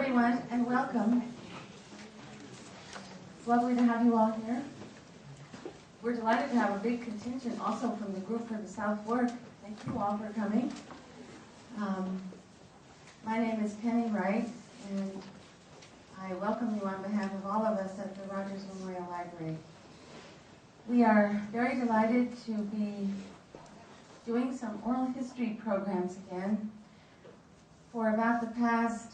everyone, and welcome. It's lovely to have you all here. We're delighted to have a big contingent also from the group for the South Fork. Thank you all for coming. My name is Penny Wright, and I welcome you on behalf of all of us at the Rogers Memorial Library. We are very delighted to be doing some oral history programs again. For about the past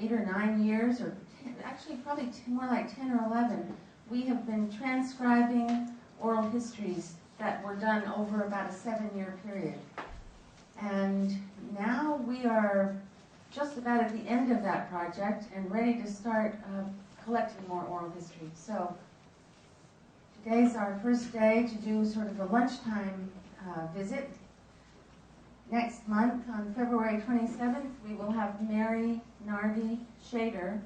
8 or 9 years, or 10, actually probably more like 10 or 11, we have been transcribing oral histories that were done over about a 7-year period. And now we are just about at the end of that project and ready to start collecting more oral history. So today's our first day to do sort of a lunchtime visit. Next month, on February 27th, we will have Mary Nardi Shader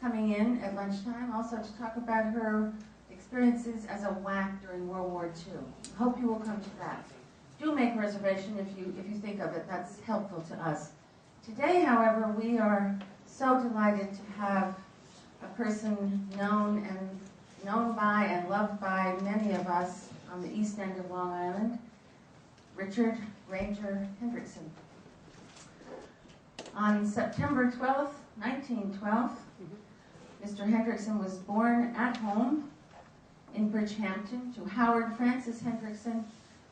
coming in at lunchtime, also to talk about her experiences as a WAC during World War II. Hope you will come to that. Do make a reservation if you think of it. That's helpful to us. Today, however, we are so delighted to have a person known by and loved by many of us on the east end of Long Island, Richard Ranger Hendrickson. On September 12th, 1912, Mr. Hendrickson was born at home in Bridgehampton to Howard Francis Hendrickson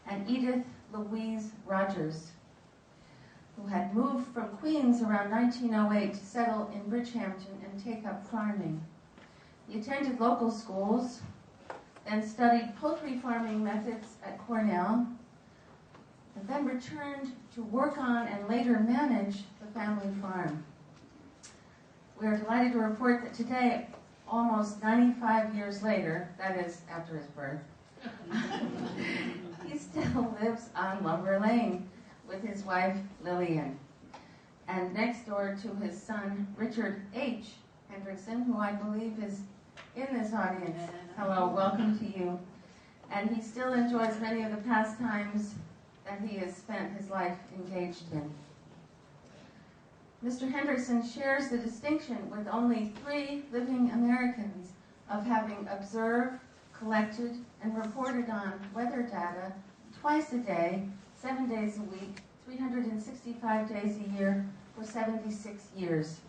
and Edith Louise Rogers, who had moved from Queens around 1908 to settle in Bridgehampton and take up farming. He attended local schools, then studied poultry farming methods at Cornell, and then returned to work on and later manage the family farm. We are delighted to report that today, almost 95 years later, that is, after his birth, he still lives on Lumber Lane with his wife, Lillian, and next door to his son, Richard H. Hendrickson, who I believe is in this audience. Hello, welcome to you. And he still enjoys many of the pastimes that he has spent his life engaged in. Mr. Hendrickson shares the distinction with only 3 living Americans of having observed, collected, and reported on weather data twice a day, 7 days a week, 365 days a year for 76 years.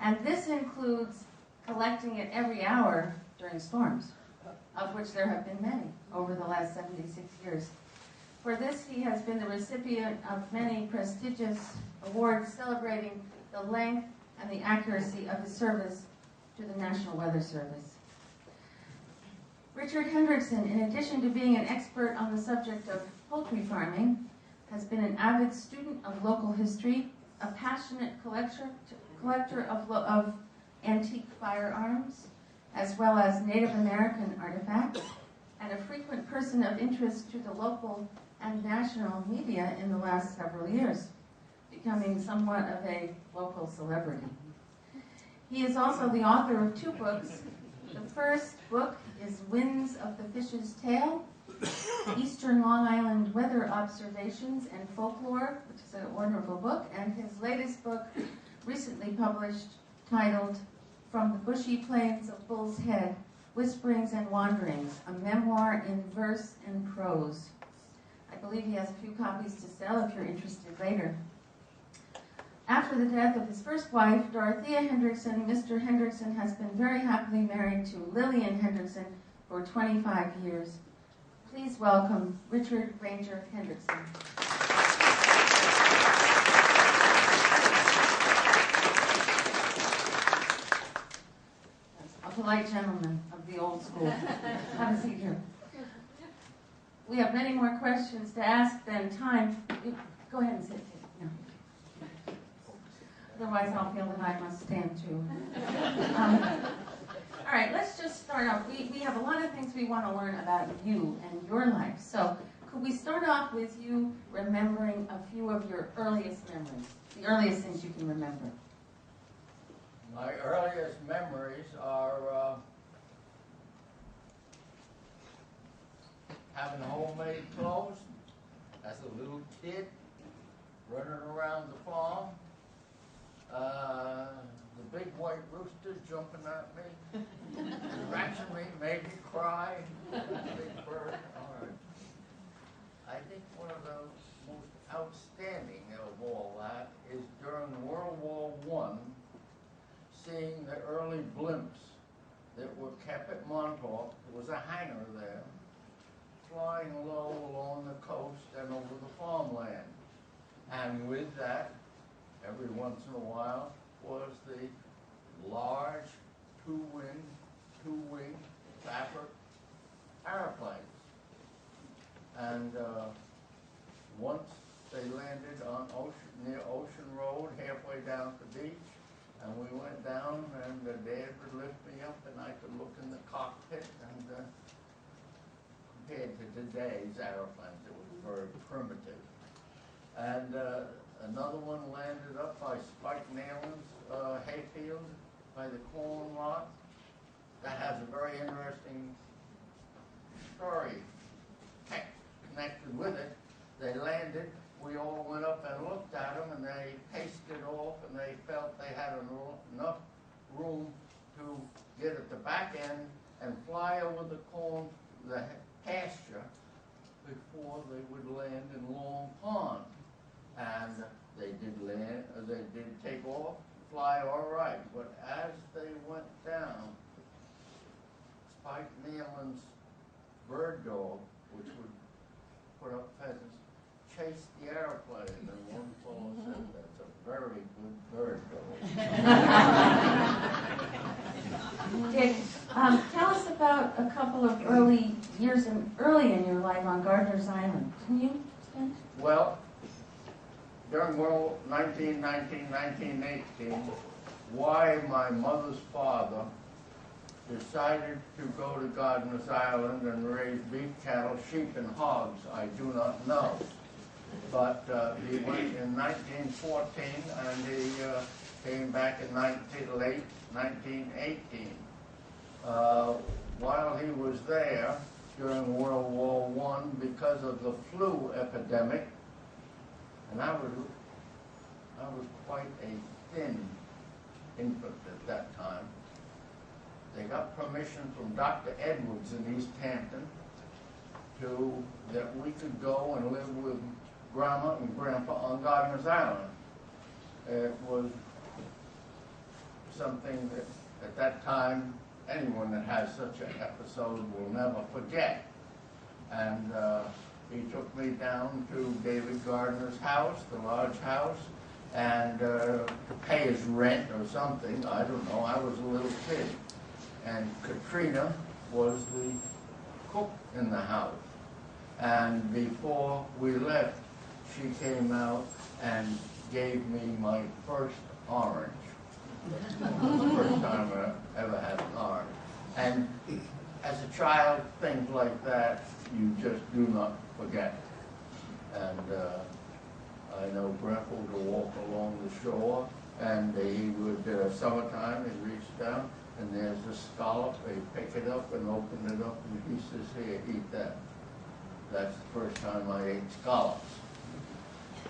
And this includes collecting it every hour during storms, of which there have been many over the last 76 years. For this, he has been the recipient of many prestigious awards celebrating the length and the accuracy of his service to the National Weather Service. Richard Hendrickson, in addition to being an expert on the subject of poultry farming, has been an avid student of local history, a passionate collector of antique firearms, as well as Native American artifacts, and a frequent person of interest to the local and national media in the last several years, becoming somewhat of a local celebrity. He is also the author of 2 books. The first book is Winds of the Fish's Tail, Eastern Long Island Weather Observations and Folklore, which is a wonderful book, and his latest book, recently published, titled From the Bushy Plains of Bull's Head, Whisperings and Wanderings, a memoir in verse and prose. I believe he has a few copies to sell if you're interested later. After the death of his first wife, Dorothea Hendrickson, Mr. Hendrickson has been very happily married to Lillian Hendrickson for 25 years. Please welcome Richard Ranger Hendrickson. A polite gentleman of the old school. Have a seat here. We have many more questions to ask than time. Go ahead and sit. No. Otherwise, I'll feel that I must stand too. All right, let's just start off. We have a lot of things we want to learn about you and your life. So could we start off with you remembering a few of your earliest memories, the earliest things you can remember? My earliest memories are having homemade clothes as a little kid, running around the farm, The big white rooster jumping at me, scratching me, made me cry. Big bird. All right. I think one of the most outstanding of all that is during World War I, seeing the early blimps that were kept at Montauk. There was a hangar there, flying low along the coast and over the farmland. And with that, every once in a while, was the large two-wing Tapper airplanes. And once they landed on near Ocean Road, halfway down the beach, and we went down, and Dad would lift me up, and I could look in the cockpit, and compared to today's airplanes, it was very primitive. And another one landed up by Spike Nalen's hayfield by the corn lot. That has a very interesting story connected with it. They landed, we all went up and looked at them, and they paced it off, and they felt they had enough room to get at the back end and fly over the corn, the pasture, before they would land in Long Pond. And they did land, they did take off, fly all right. But as they went down, Spike Nealon's bird dog, which would put up pheasants, chased the airplane, and one fellow said, "That's a very good bird dog." Dick, tell us about a couple of early in your life on Gardner's Island. Can you explain? Well, during 1918, why my mother's father decided to go to Gardner's Island and raise beef cattle, sheep, and hogs, I do not know. But he went in 1914, and he came back in late 1918. While he was there during World War I, because of the flu epidemic, and I was quite a thin infant at that time, they got permission from Dr. Edwards in East Hampton that we could go and live with Grandma and Grandpa on Gardner's Island. It was something that at that time anyone that has such an episode will never forget. And he took me down to David Gardner's house, the large house, and to pay his rent or something. I don't know. I was a little kid. And Katrina was the cook in the house. And before we left, she came out and gave me my first orange. The first time I ever had an orange. And as a child, things like that, you just do not forget. And I know Grandpa would walk along the shore, and he would, summertime, he'd reach down, and there's a scallop. They pick it up and open it up, and he says, "Here, eat that." That's the first time I ate scallops.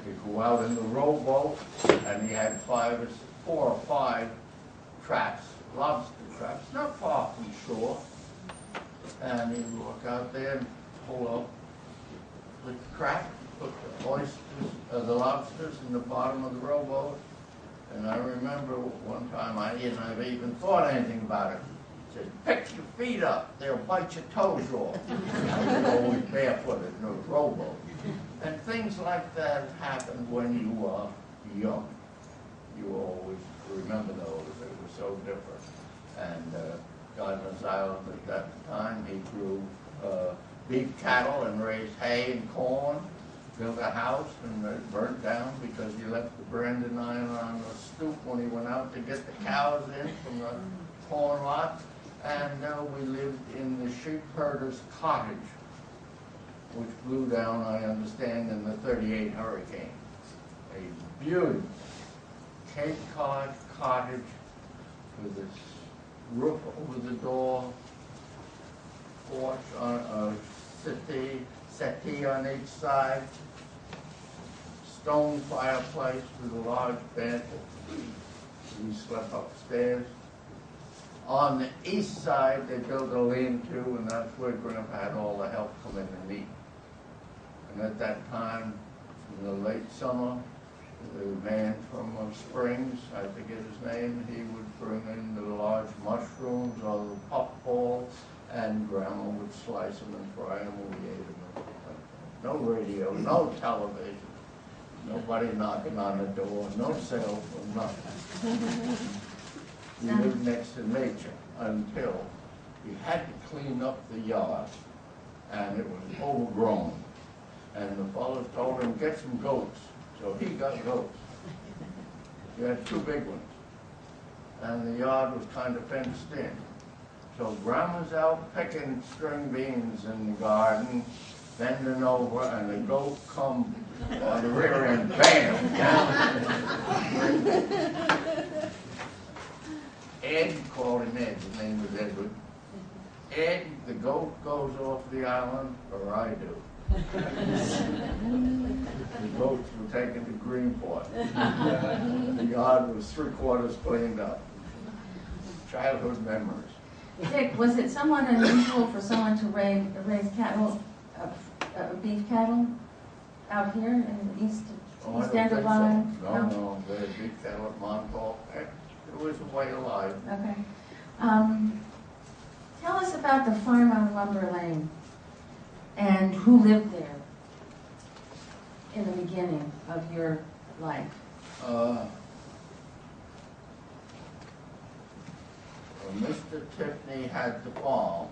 He'd go out in the rowboat, and he had 4 or 5 traps, lobster traps, not far from shore. And he'd walk out there and pull up the trap, put the oysters, the lobsters in the bottom of the rowboat. And I remember one time I didn't have even thought anything about it. He said, "Pick your feet up, they'll bite your toes off." I was always barefooted in a rowboat. And things like that happened when you are young. You always remember those. They were so different. And Gardner's Island at that time, he grew beef cattle and raised hay and corn, built a house, and it burnt down because he left the branding iron on the stoop when he went out to get the cows in from the corn lot. And we lived in the sheep herder's cottage, which blew down, I understand, in the '38 hurricane. A beautiful Cape Cod cottage with its roof over the door, porch on a settee on each side, stone fireplace with a large bed, We slept upstairs. On the east side, they built a lean-to, and that's where Grandpa had all the help come in and eat. And at that time, in the late summer, the man from Springs, I forget his name, he would bring in the large mushrooms or the puffballs, and Grandma would slice them and fry them, and we ate them. No radio, no television, nobody knocking on the door, no cell phone, nothing. We lived next to nature until we had to clean up the yard, and it was overgrown. And the fellows told him, get some goats. So he got goats. He had 2 big ones. And the yard was kind of fenced in. So Grandma's out picking string beans in the garden, bending over, and the goat come on the rear end, bam, down. Ed, called him Ed, his name was Edward. Ed, the goat goes off the island, or I do. The goats were taken to Greenport. The yard was 3/4 cleaned up. Childhood memories. Dick, was it somewhat unusual for someone to raise cattle, beef cattle, out here in the east end of Lyme? No, they had beef cattle at Montauk. It was a way of life. Okay. Tell us about the farm on Lumber Lane and who lived there in the beginning of your life. Mr. Tiffany had the farm.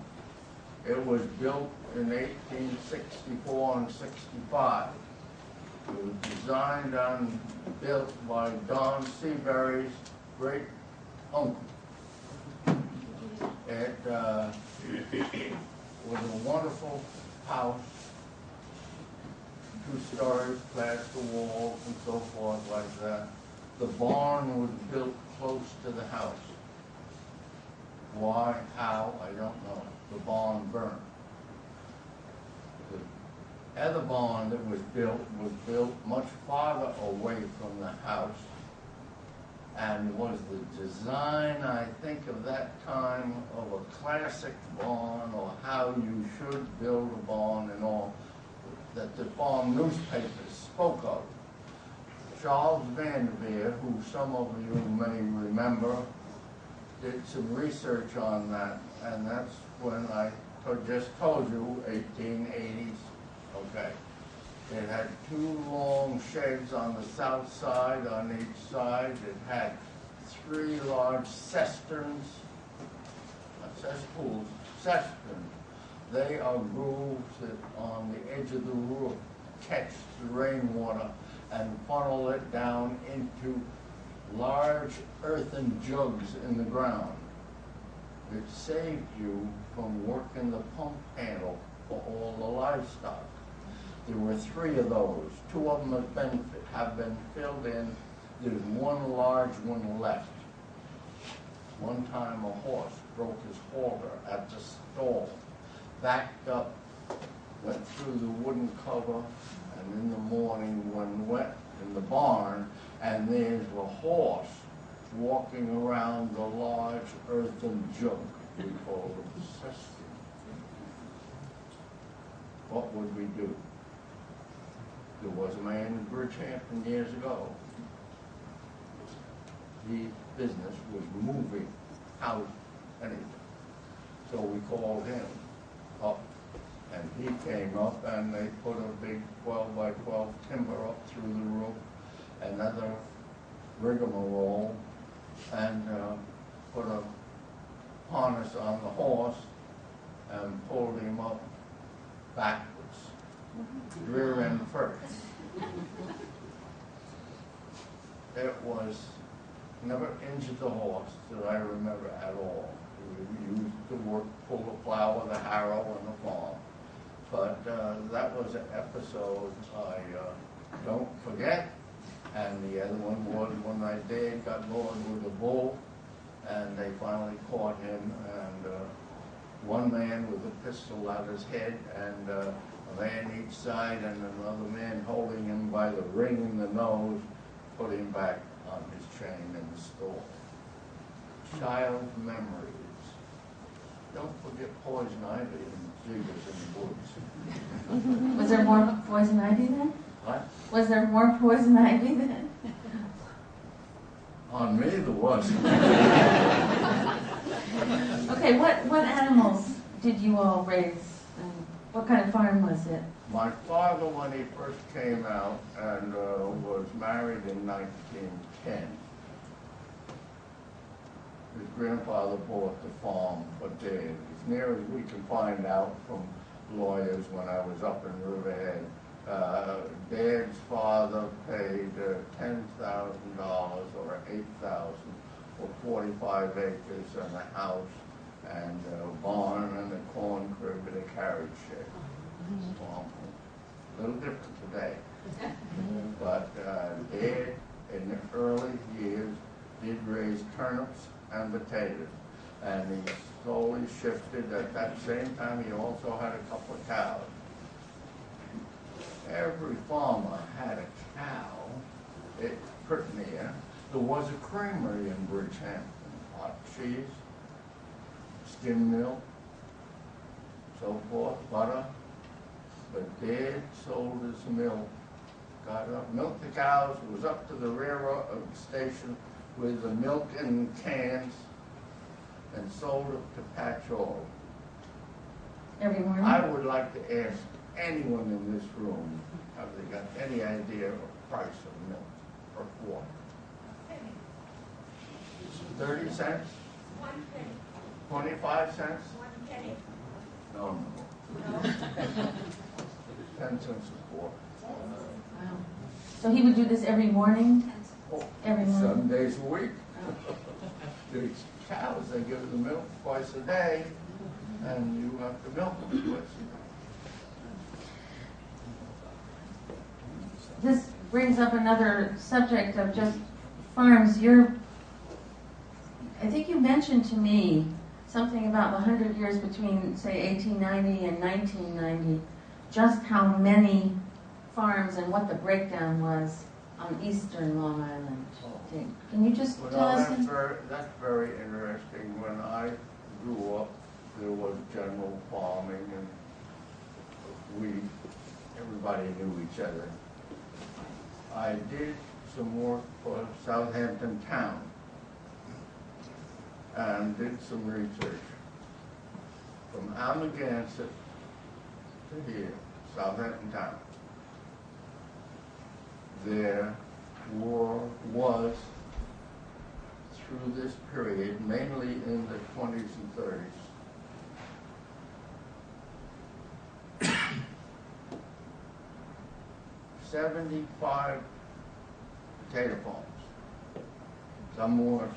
It was built in 1864 and 65. It was designed and built by Don Seabury's great uncle. It was a wonderful house, 2 stories, plaster walls and so forth like that. The barn was built close to the house. Why, how, I don't know. The barn burned. The other barn that was built much farther away from the house, and was the design, I think, of that time of a classic barn, or how you should build a barn and all, that the farm newspapers spoke of. Charles Vanderveer, who some of you may remember, did some research on that, and that's when I just told you, 1880s, okay. It had 2 long sheds on the south side, on each side. It had 3 large cisterns, not cesspools, cisterns. They are grooves that on the edge of the roof catch the rainwater and funnel it down into large earthen jugs in the ground. It saved you from working the pump handle for all the livestock. There were 3 of those. 2 of them have been filled in. There's 1 large one left. One time a horse broke his halter at the stall, backed up, went through the wooden cover, and in the morning when went in the barn, and there's a horse walking around the large earthen jug we call it the cistern. What would we do? There was a man in Bridgehampton years ago. The business was moving house, anything. So we called him up, and he came up, and they put a big 12 by 12 timber up through the roof, another rigmarole, and put a harness on the horse and pulled him up backwards. Rear end first. It was never injured the horse that I remember at all. We used to work, pull the plow with a harrow and a farm. But that was an episode I don't forget. And the other one was when my dad got bored with a bull, and they finally caught him, and one man with a pistol at his head, and a man each side, and another man holding him by the ring in the nose, put him back on his chain in the store. Child memories. Don't forget poison ivy and zebras in the woods. Was there more poison ivy then? What? Was there more poison ivy then? On me, there was. Okay, what animals did you all raise? And what kind of farm was it? My father, when he first came out and was married in 1910, his grandfather bought the farm for Dad. As near as we can find out from lawyers when I was up in Riverhead, Dad's father paid $10,000 or $8,000 for 45 acres and a house and a barn and a corn crib and a carriage shed. A little different today. But Dad, in the early years, did raise turnips and potatoes. And he slowly shifted. At that same time, he also had a couple of cows. Every farmer had a cow. Pretty near. There was a creamery in Bridgehampton. Hot cheese, skim milk, so forth, butter. But Dad sold his milk, got up, milked the cows, was up to the railroad station with the milk in cans and sold it to Patch Oil. Every morning? I would like to ask anyone in this room, have they got any idea of the price of milk per quart? 30 cents? 1 penny. 25 cents? 1 penny. No. 10 cents a quart. Wow. So he would do this every morning? Oh, Every morning? 7 days a week. The cows, they give the milk twice a day, and you have to milk them twice a day. This brings up another subject of just farms. I think you mentioned to me something about the 100 years between, say, 1890 and 1990, just how many farms and what the breakdown was on eastern Long Island. Can you just tell us? That's very interesting. When I grew up, there was general farming, and everybody knew each other. I did some work for Southampton Town and did some research. From Amagansett to here, Southampton Town, there was, through this period, mainly in the 20s and 30s, 75 potato farms. Some were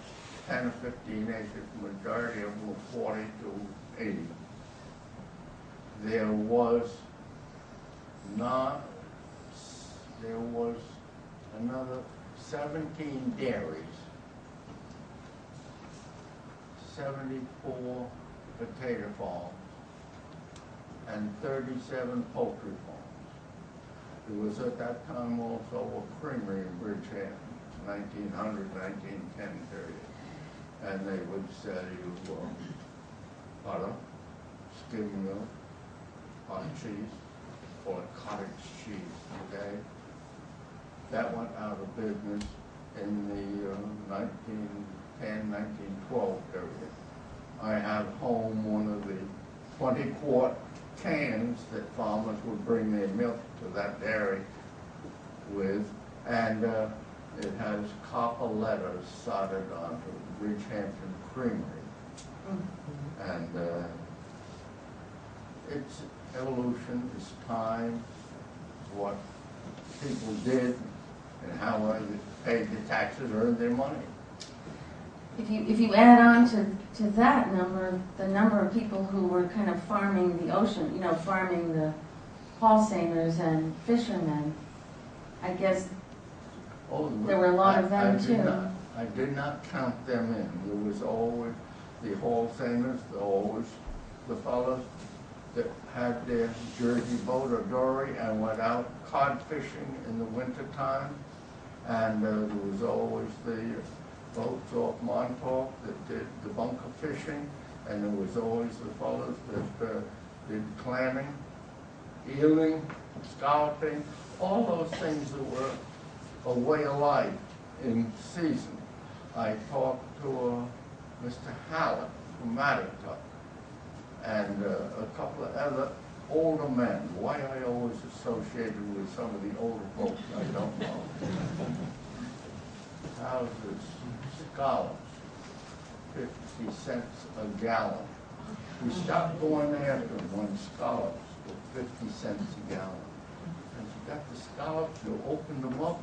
10 or 15 acres, the majority of them were 40 to 80. There was another 17 dairies, 74 potato farms, and 37 poultry farms. There was at that time also a creamery in Bridgehampton, 1900, 1910 period. And they would sell you butter, skim milk, hot cheese, or cottage cheese, okay? That went out of business in the 1910, 1912 period. I had home one of the 20-quart cans that farmers would bring their milk to that dairy with, and it has copper letters soldered onto Bridgehampton Creamery. Mm-hmm. And it's evolution, it's time, it's what people did, and how they paid the taxes, earned their money. If you add on to that number, the number of people who were kind of farming the ocean, farming the Paulseiners and fishermen, I guess there were a lot of them too. I did not count them in. There was always the Paulseiners, the fellows that had their Jersey boat or dory and went out cod fishing in the winter time, And there was always the boats off Montauk that did the bunker fishing, and there was always the fellows that did clamming, eeling, scalloping, all those things that were a way of life in season. I talked to Mr. Hallett from Mattatuck and a couple of other older men. Why I always associated with some of the older folks, I don't know. Houses, scallops, 50 cents a gallon. We stopped going after them when scallops were 50 cents a gallon. And you got the scallops, you opened them up,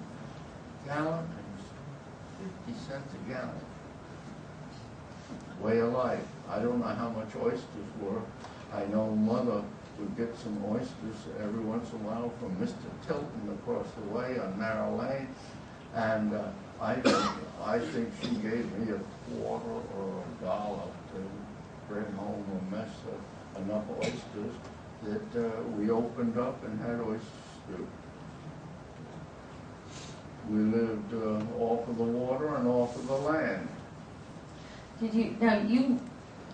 gallon, and 50 cents a gallon. Way of life. I don't know how much oysters were. I know Mother would get some oysters every once in a while from Mr. Tilton across the way on Narrow Lane. And I think she gave me a quarter or $1 to bring home a mess of enough oysters that we opened up and had oyster stew. We lived off of the water and off of the land. You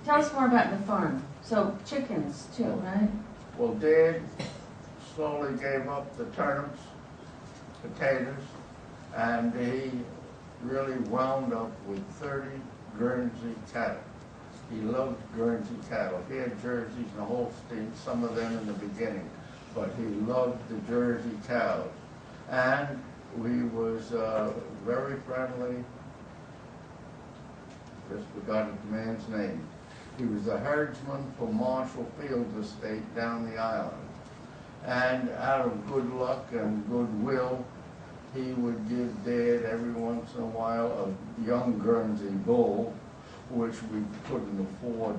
tell us more about the farm. So chickens too, right? Well, Dad slowly gave up the turnips, potatoes, and he really wound up with 30 Guernsey cattle. He loved Guernsey cattle. He had Jerseys and Holsteins, some of them in the beginning, but he loved the Jersey cows. And we was very friendly. Just forgot the man's name. He was a herdsman for Marshall Fields Estate down the island. And out of good luck and goodwill, he would give Dad every once in a while a young Guernsey bull, which we couldn't afford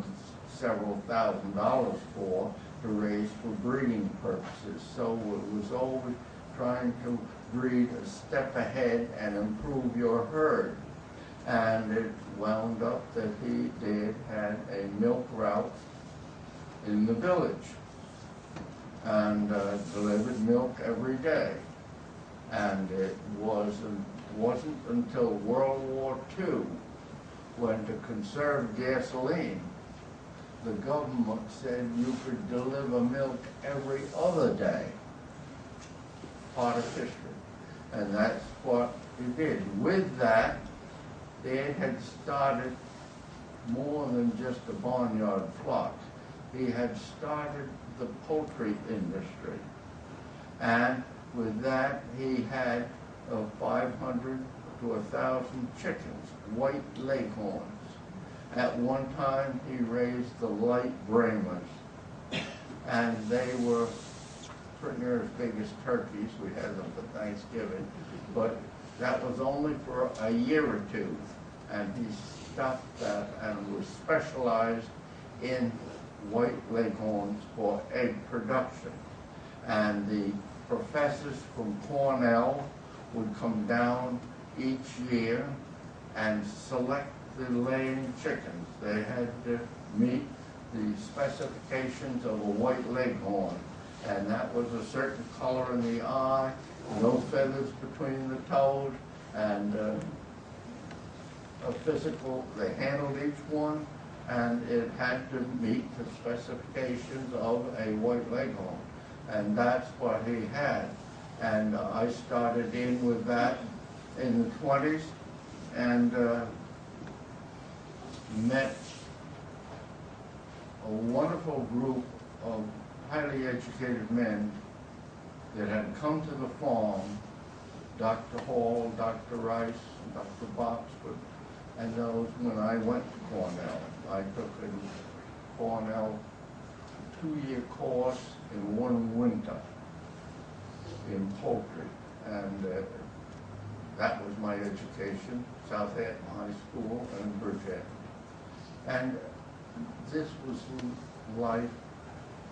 several $1,000s for, to raise for breeding purposes. So it was always trying to breed a step ahead and improve your herd. And it wound up that Dad had a milk route in the village and delivered milk every day. And it wasn't until World War II when, to conserve gasoline, the government said you could deliver milk every other day. Part of history. And that's what he did. With that, Dad had started more than just a barnyard flock. He had started the poultry industry. And with that, he had 500 to 1,000 chickens, white leghorns. At one time, he raised the light Brahmas, and they were pretty near as big as turkeys. We had them for Thanksgiving, but that was only for a year or two, and he stopped that and was specialized in white leghorns for egg production. And the professors from Cornell would come down each year and select the laying chickens. They had to meet the specifications of a white leghorn, and that was a certain color in the eye, no feathers between the toes, and a physical, they handled each one, and it had to meet the specifications of a white leghorn. And that's what he had. And I started in with that in the 20s and met a wonderful group of highly educated men that had come to the farm, Dr. Hall, Dr. Rice, Dr. Boxford, and those when I went to Cornell. I took a Cornell 2-year course in one winter in poultry, and that was my education, Southampton High School and Bridgehampton. And this was life.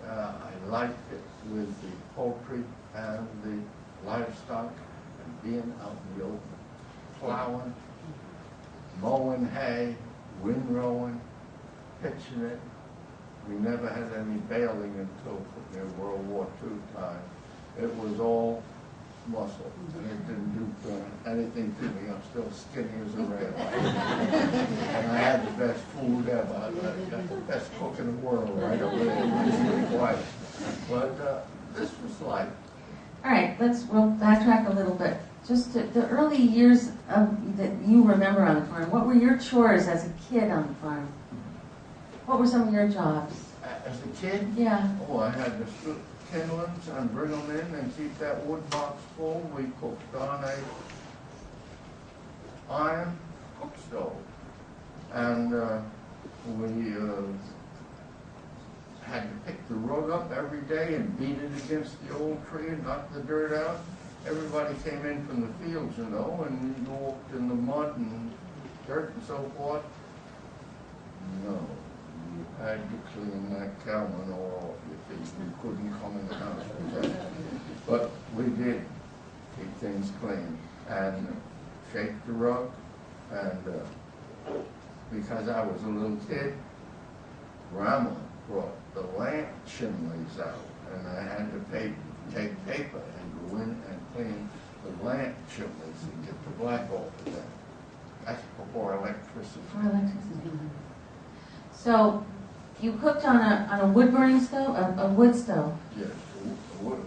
I liked it with the poultry and the livestock and being out in the open, plowing, mowing hay, windrowing, pitching it. We never had any baling until near World War II time. It was all muscle, and it didn't do anything to me. I'm still skinny as a rail. And I had the best food ever. I got the best cook in the world right over there, my sweet wife. But this was life. All right, we'll backtrack a little bit. Just the early years that you remember on the farm, what were your chores as a kid on the farm? What were some of your jobs? As a kid? Yeah. Oh, I had to split kindlings and bring them in and keep that wood box full. We cooked on a iron cook stove. And we had to pick the rug up every day and beat it against the old tree and knock the dirt out. Everybody came in from the fields, you know, and you walked in the mud and dirt and so forth. No, you had to clean that cow manure off your feet. You couldn't come in the house with that. But we did keep things clean and shake the rug. And because I was a little kid, Grandma brought the lamp chimneys out, and I had to take paper and go in and clean the lamp chimneys and get the black off of them. That's before electricity. Before electricity. So you cooked on a wood burning stove, a wood stove. Yes, wood.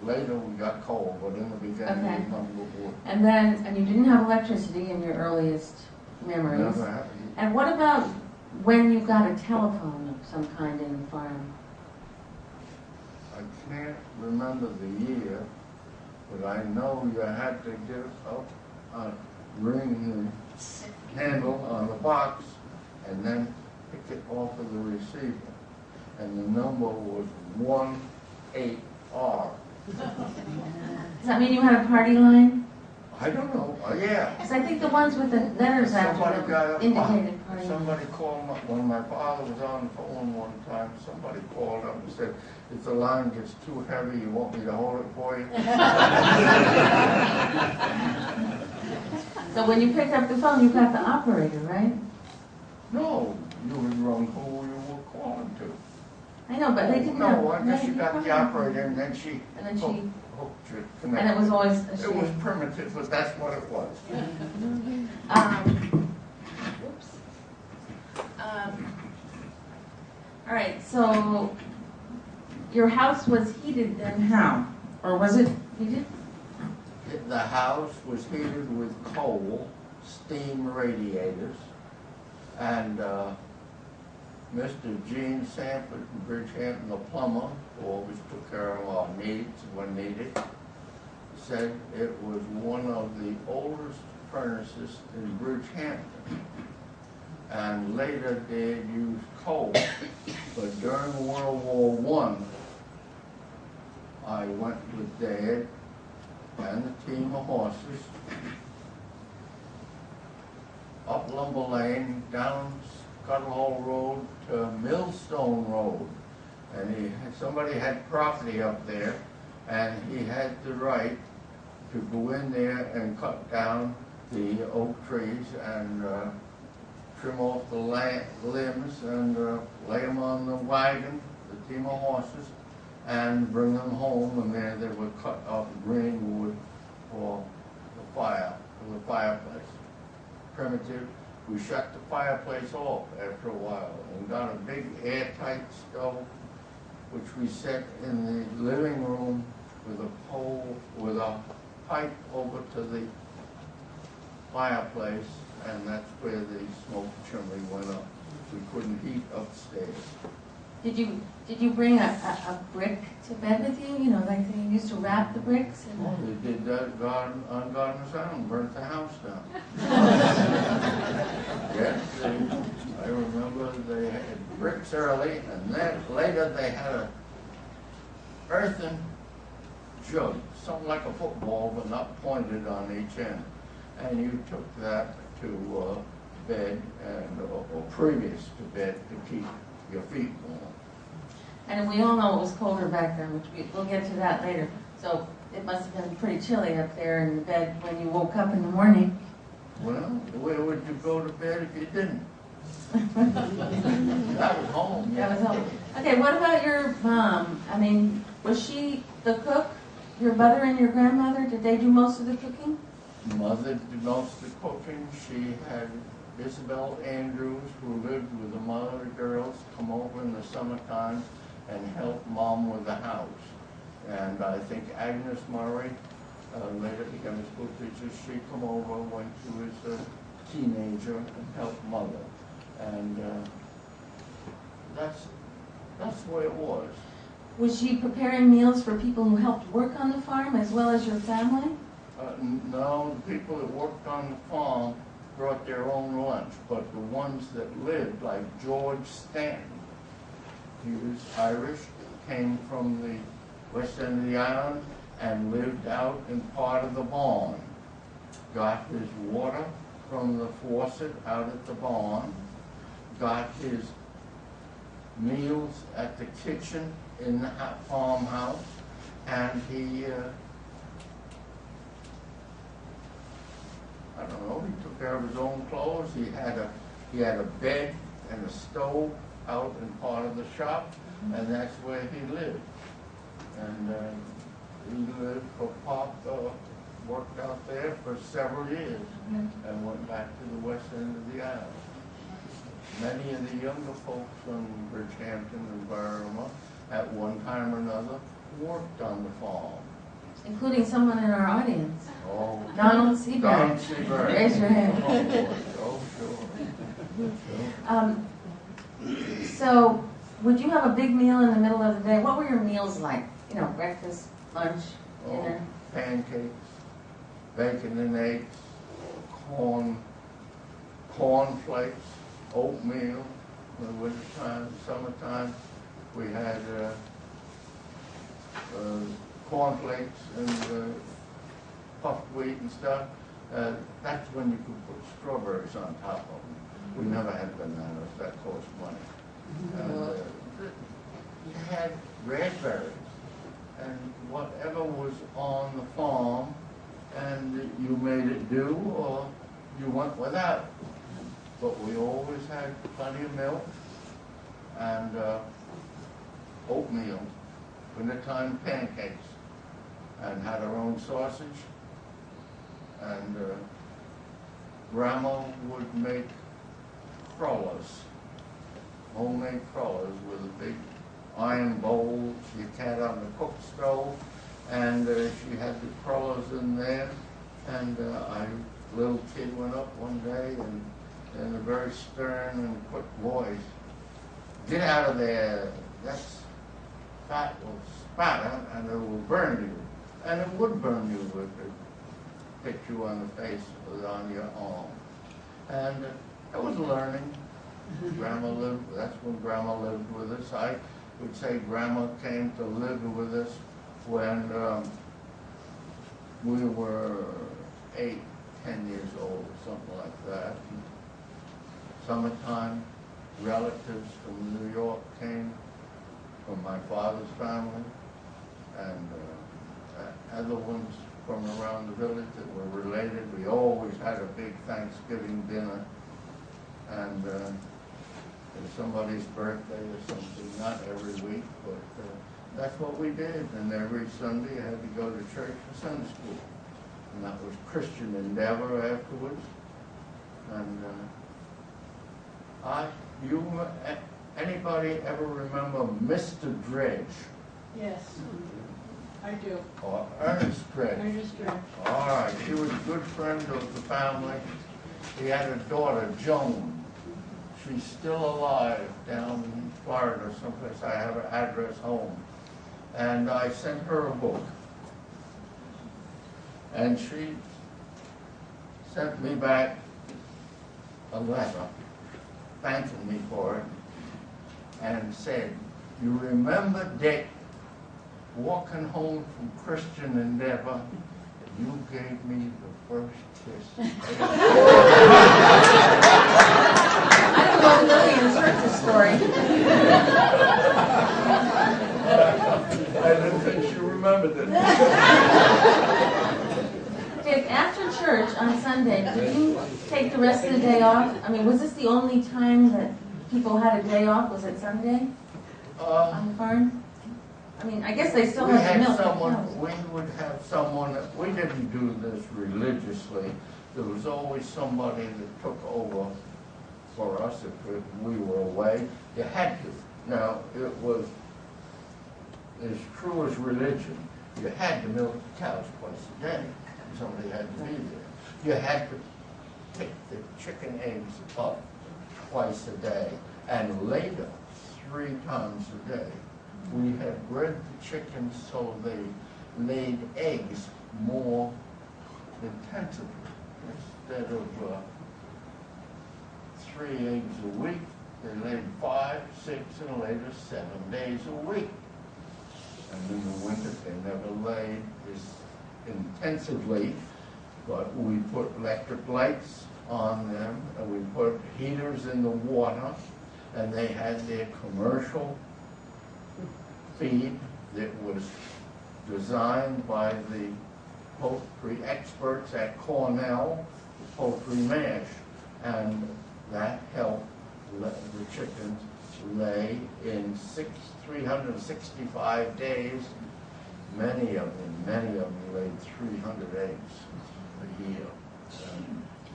Later we got coal, but in the beginning we remember wood. And you didn't have electricity in your earliest memories. Never happened. And what about when you got a telephone of some kind in the farm? I can't remember the year, but I know you had to get up, ring the handle on the box, and then pick it off of the receiver. And the number was 18R. Does that mean you had a party line? I don't know. Yeah. Because I think the ones with the letters after them indicated party line. Somebody called up when my father was on the phone one time. Somebody called up and said, "If the line gets too heavy, you want me to hold it for you?" So when you picked up the phone, you got the operator, right? No, you would run who you were calling to. I know, but they didn't have. No, I guess you got the operator, and then she hooked it, connected. And it was always a It shame. was primitive, but that's what it was. All right, so your house was heated then how? Or was it heated? The house was heated with coal, steam radiators, and Mr. Gene Sanford from Bridgehampton, the plumber, who always took care of our needs when needed, said it was one of the oldest furnaces in Bridgehampton. And later they'd use coal. But during World War I went with Dad and a team of horses up Lumber Lane, down Scuttle Hole Road to Millstone Road. And somebody had property up there, and he had the right to go in there and cut down the oak trees and trim off the limbs and lay them on the wagon, the team of horses, and bring them home, and there they would cut up green wood for the fireplace. Primitive. We shut the fireplace off after a while and got a big airtight stove, which we set in the living room with a pole, with a pipe over to the fireplace, and that's where the smoke chimney went up. We couldn't heat upstairs. Did you bring a brick to bed with you? You know, like they used to wrap the bricks? And Well, they did that on Gardener's Island, burnt the house down. Yes, I remember they had bricks early, and then later they had a earthen jug, something like a football, but not pointed on each end. And you took that to bed, and or previous to bed, to keep your feet warm. And we all know it was colder back then, which we'll get to that later. So it must have been pretty chilly up there in the bed when you woke up in the morning. Well, where would you go to bed if you didn't? That was home. That was home. Okay, what about your mom? I mean, was she the cook? Your mother and your grandmother, did they do most of the cooking? Mother did most of the cooking. She had Isabel Andrews, who lived with the mother girls, come over in the summertime and help Mom with the house. And I think Agnes Murray, later became a school teacher, she come over when she was a teenager and helped Mother. And that's the way it was. Was she preparing meals for people who helped work on the farm as well as your family? No, the people that worked on the farm brought their own lunch, but the ones that lived, like George Stanton, he was Irish, came from the west end of the island and lived out in part of the barn. Got his water from the faucet out at the barn, got his meals at the kitchen in the farmhouse, and he I don't know, he took care of his own clothes. He had a bed and a stove out in part of the shop, and that's where he lived. And he lived for Pop, worked out there for several years, and went back to the west end of the island. Many of the younger folks from Bridgehampton and Burma, at one time or another, worked on the farm. Including someone in our audience. Oh, Donald Seaberg. Donald Seaberg. Raise your hand. Oh, sure. So, would you have a big meal in the middle of the day? What were your meals like? You know, breakfast, lunch, dinner? Pancakes, bacon and eggs, cornflakes, oatmeal. In the wintertime, summertime, we had cornflakes and puffed wheat and stuff. That's when you could put strawberries on top of them. We never had bananas, that cost money. You had raspberries and whatever was on the farm, and you made it do or you went without. But we always had plenty of milk and oatmeal, wintertime pancakes, and had our own sausage. And Grandma would make crullers, homemade crullers with a big iron bowl she had on the cook stove, and she had the crullers in there. And I, little kid, went up one day and in a very stern and quick voice, "Get out of there, that's fat will spatter and it will burn you." And it would burn you if it hit you on the face or on your arm. And it was learning. Grandma lived, that's when Grandma lived with us. I would say Grandma came to live with us when we were 8, 10 years old, something like that. Summertime, relatives from New York came, from my father's family, and other ones from around the village that were related. We always had a big Thanksgiving dinner, and if somebody's birthday or something, not every week, but that's what we did. And every Sunday I had to go to church for Sunday school, and that was Christian Endeavor afterwards. And anybody ever remember Mr. Dredge? Yes, I do. Or Ernest Dredge? Ernest Dredge. All right, she was a good friend of the family. He had a daughter, Joan. She's still alive down in Florida someplace. I have her address home. And I sent her a book. And she sent me back a letter thanking me for it and said, "You remember Dick walking home from Christian Endeavor? You gave me the first kiss." I don't know if Lillian's heard this story. I didn't think she remembered it. Dick, after church on Sunday, did you take the rest of the day off? I mean, was this the only time that people had a day off? Was it Sunday on the farm? I mean, I guess they still We have had to milk the someone, cows. we would have someone, we didn't do this religiously. There was always somebody that took over for us if we were away. You had to. Now, it was as true as religion. You had to milk the cows twice a day. Somebody had to be there. You had to pick the chicken eggs up twice a day and lay them 3 times a day. We had bred the chickens so they laid eggs more intensively. Instead of 3 eggs a week, they laid 5, 6, and later 7 days a week. And in the winter, they never laid as intensively, but we put electric lights on them, and we put heaters in the water, and they had their commercial feed that was designed by the poultry experts at Cornell, the poultry mash, and that helped the chickens lay in 365 days. Many of them laid 300 eggs a year.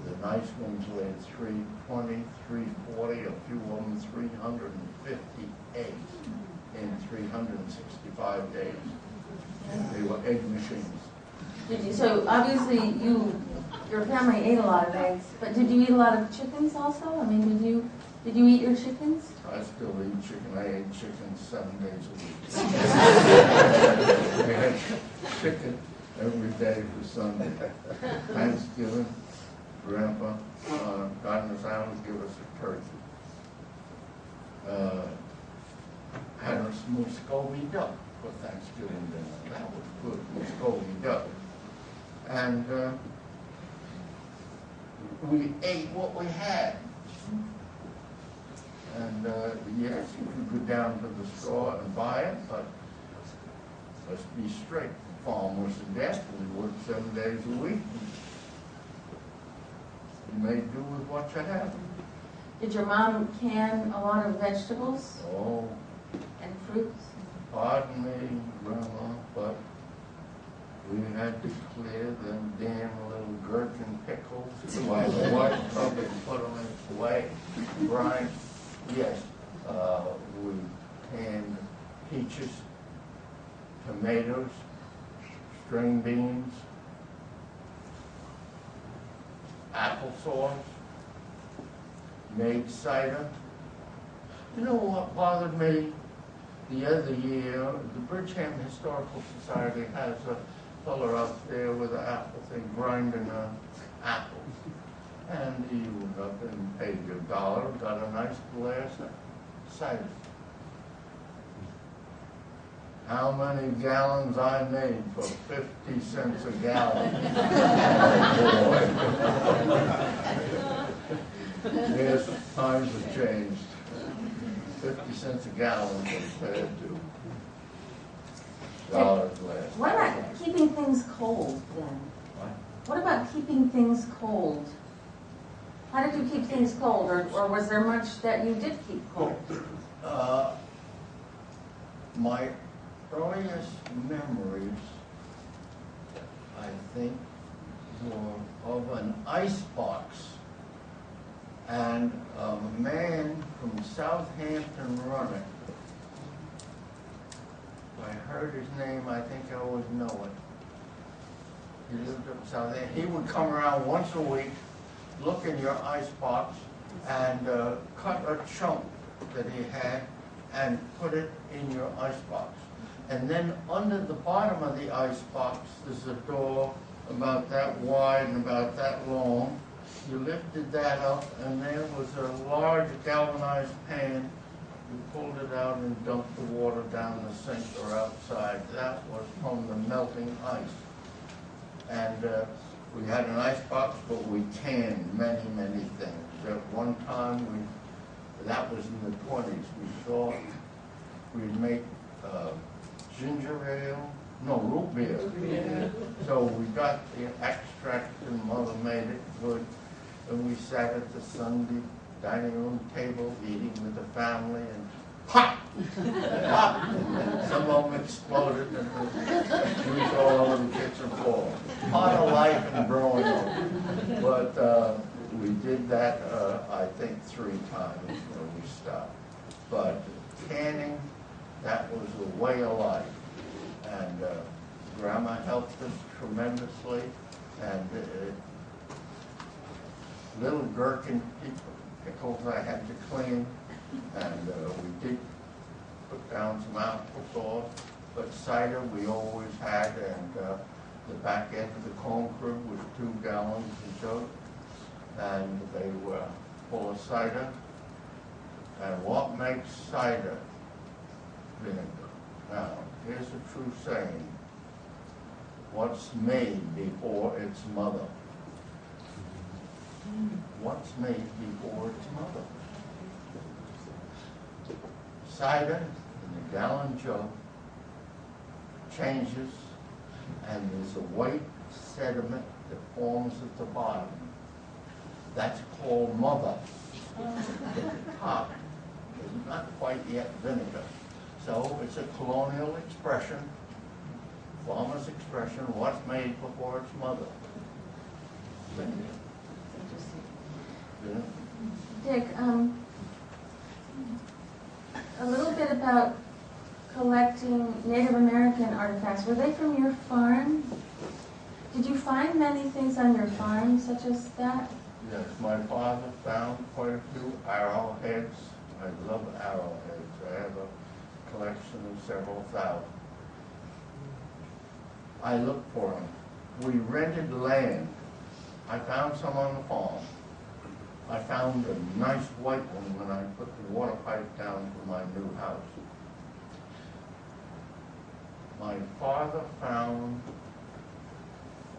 The nice ones laid 320, 340, a few of them 350 eggs in 365 days. They were egg machines. Did you, so obviously your family ate a lot of eggs, but did you eat a lot of chickens also? I mean, did you eat your chickens? I still eat chicken. I ate chicken 7 days a week. We had chicken every day for Sunday. Thanksgiving, Grandpa, Gardener's Island, give us a turkey. Had a Muscovy duck for Thanksgiving dinner. That was good, Muscovy duck. And we ate what we had. And yes, you could go down to the store and buy it, but let's be straight. The farm was in debt. We worked 7 days a week. You made do with what you had. Did your mom can a lot of vegetables Oh, and fruits? pardon me, Grandma, but we had to clear them damn little gherkin pickles while the white tub and put them in the way. Brian, yes, we canned peaches, tomatoes, string beans, applesauce, made cider. You know what bothered me the other year? The Bridgeham Historical Society has a fellow up there with an apple thing grinding apples. And he went up and paid you $1, got a nice glass of cider. How many gallons I made for 50 cents a gallon? Oh boy. Yes, times have changed. 50 cents a gallon compared to $1 less. What about keeping things cold then? What about keeping things cold? How did you keep things cold, or was there much that you did keep cold? My earliest memories, I think, were of an ice box. And a man from Southampton run it. If I heard his name, I think I would know it. He lived up Southampton. He would come around once a week, look in your ice box, and cut a chunk that he had and put it in your ice box. And then under the bottom of the ice box, there's a door about that wide and about that long. You lifted that up, and there was a large galvanized pan. You pulled it out and dumped the water down the sink or outside. That was from the melting ice. And we had an ice box, but we canned many, many things. At one time, that was in the 20s, we thought we'd make ginger ale, no, root beer. Yeah. So we got the extract, and Mother made it good. And we sat at the Sunday dining room table eating with the family, and pop Some of them exploded and we was all over the kitchen floor. Part of life and growing up. But we did that, I think, 3 times when we stopped. But canning, that was a way of life. And Grandma helped us tremendously. And little gherkin pickles I had to clean. And we did put down some apple sauce. But cider we always had. And the back end of the corn crib was 2 gallons of jug. And they were full of cider. And what makes cider vinegar? Now, here's a true saying. What's made before its mother? What's made before its mother? Cider in a gallon jug changes, and there's a white sediment that forms at the bottom. That's called mother. The top is not quite yet vinegar. So it's a colonial expression, farmer's expression, what's made before its mother. Vinegar. Yeah. Dick, a little bit about collecting Native American artifacts. Were they from your farm? Did you find many things on your farm such as that? Yes, my father found quite a few arrowheads. I love arrowheads. I have a collection of several thousand. I looked for them. We rented land. I found some on the farm. I found a nice white one when I put the water pipe down for my new house. My father found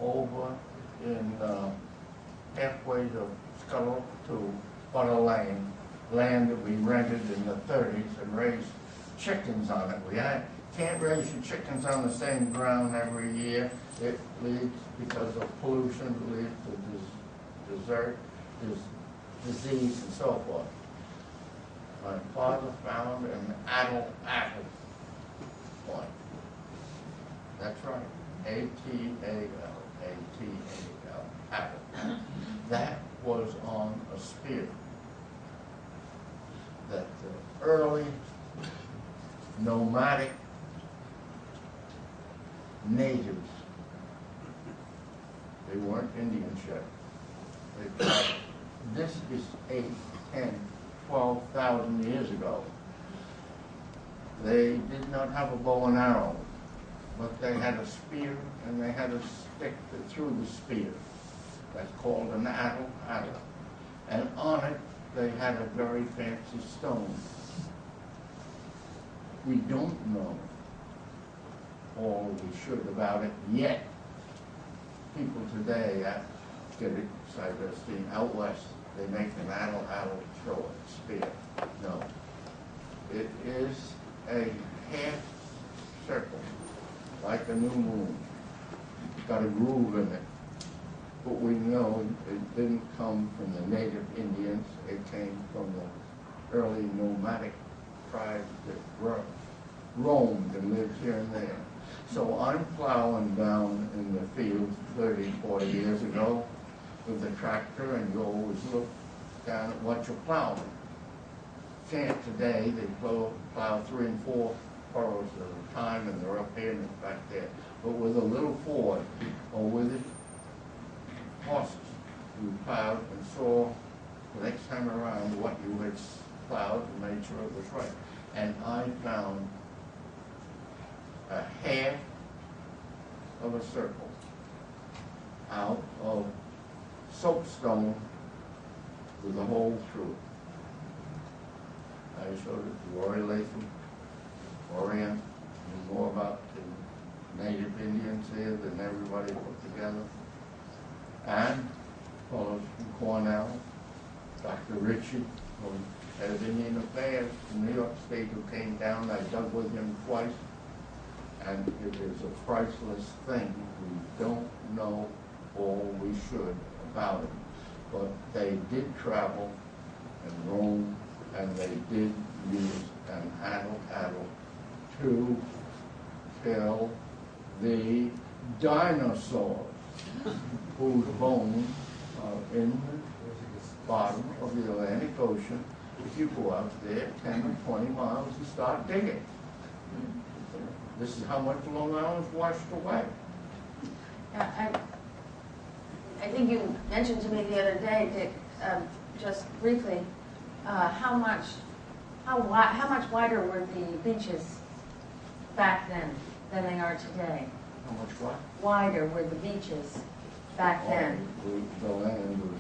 over in halfway to Scuttle to Butter Lane, land that we rented in the 30s and raised chickens on it. We can't raise your chickens on the same ground every year. It leads, because of pollution, it leads to desert, disease and so forth. My father found an apple point. That's right, A-T-A-L, A-T-A-L, apple. That was on a spear that the early nomadic natives, they weren't Indians yet. They thought, this is 8, 10, 12,000 years ago. They did not have a bow and arrow, but they had a spear and they had a stick that threw the spear. That's called an adder. And on it, they had a very fancy stone. We don't know all we should about it yet. People today get excited. See, out west, they make an adder throw it, spear. No. It is a half circle, like a new moon. It's got a groove in it. But we know it didn't come from the native Indians. It came from the early nomadic tribes that roamed and lived here and there. So I'm plowing down in the fields 30, 40 years ago with the tractor, and you always look down at what you're plowing. Can't today. They plow 3 and 4 furrows at a time, and they're up here and it's back there. But with a little Ford, or with it, horses, we plowed and saw the next time around what you had plowed and made sure it was right. And I found a half of a circle out of soapstone with a hole through it. I showed it to Rory Latham, Orient, knew more about the native Indians here than everybody put together. And fellows from Cornell, Dr. Ritchie, from Head of Indian Affairs from New York State, who came down. I dug with him twice. And it is a priceless thing. We don't know all we should about it. But they did travel and roam, and they did use and cattle to kill the dinosaurs whose bones are in the bottom of the Atlantic Ocean. If you go out there 10 or 20 miles and start digging. This is how much Long Island's washed away. Yeah, I think you mentioned to me the other day, Dick, just briefly, how much wider were the beaches back then than they are today? How much what? Wider were the beaches back then? The land was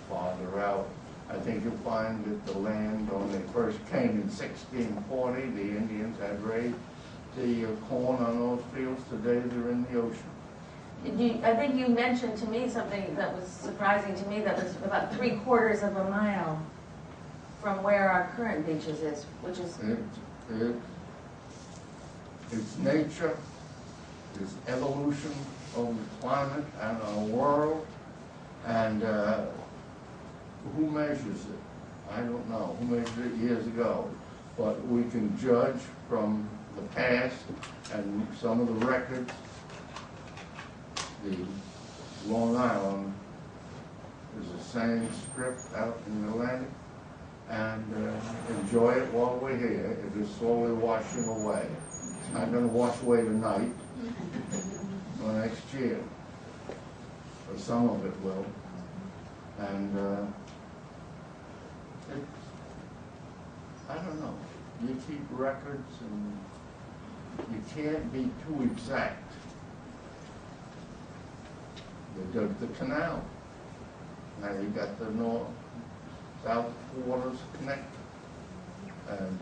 farther out. I think you'll find that the land, when they first came in 1640, the Indians had raised the corn on those fields. Today they're in the ocean. I think you mentioned to me something that was surprising to me, that was about 3/4 of a mile from where our current beaches is, which is... It's nature, it's evolution of the climate and our world, and who measures it? I don't know. Who measured it years ago? But we can judge from the past and some of the records. The Long Island is the same strip out in the Atlantic, and enjoy it while we're here. It is slowly washing away. It's not going to wash away tonight or next year, or some of it will. And I don't know. You keep records, and you can't be too exact. They dug the canal. Now you got the north-south waters connected. And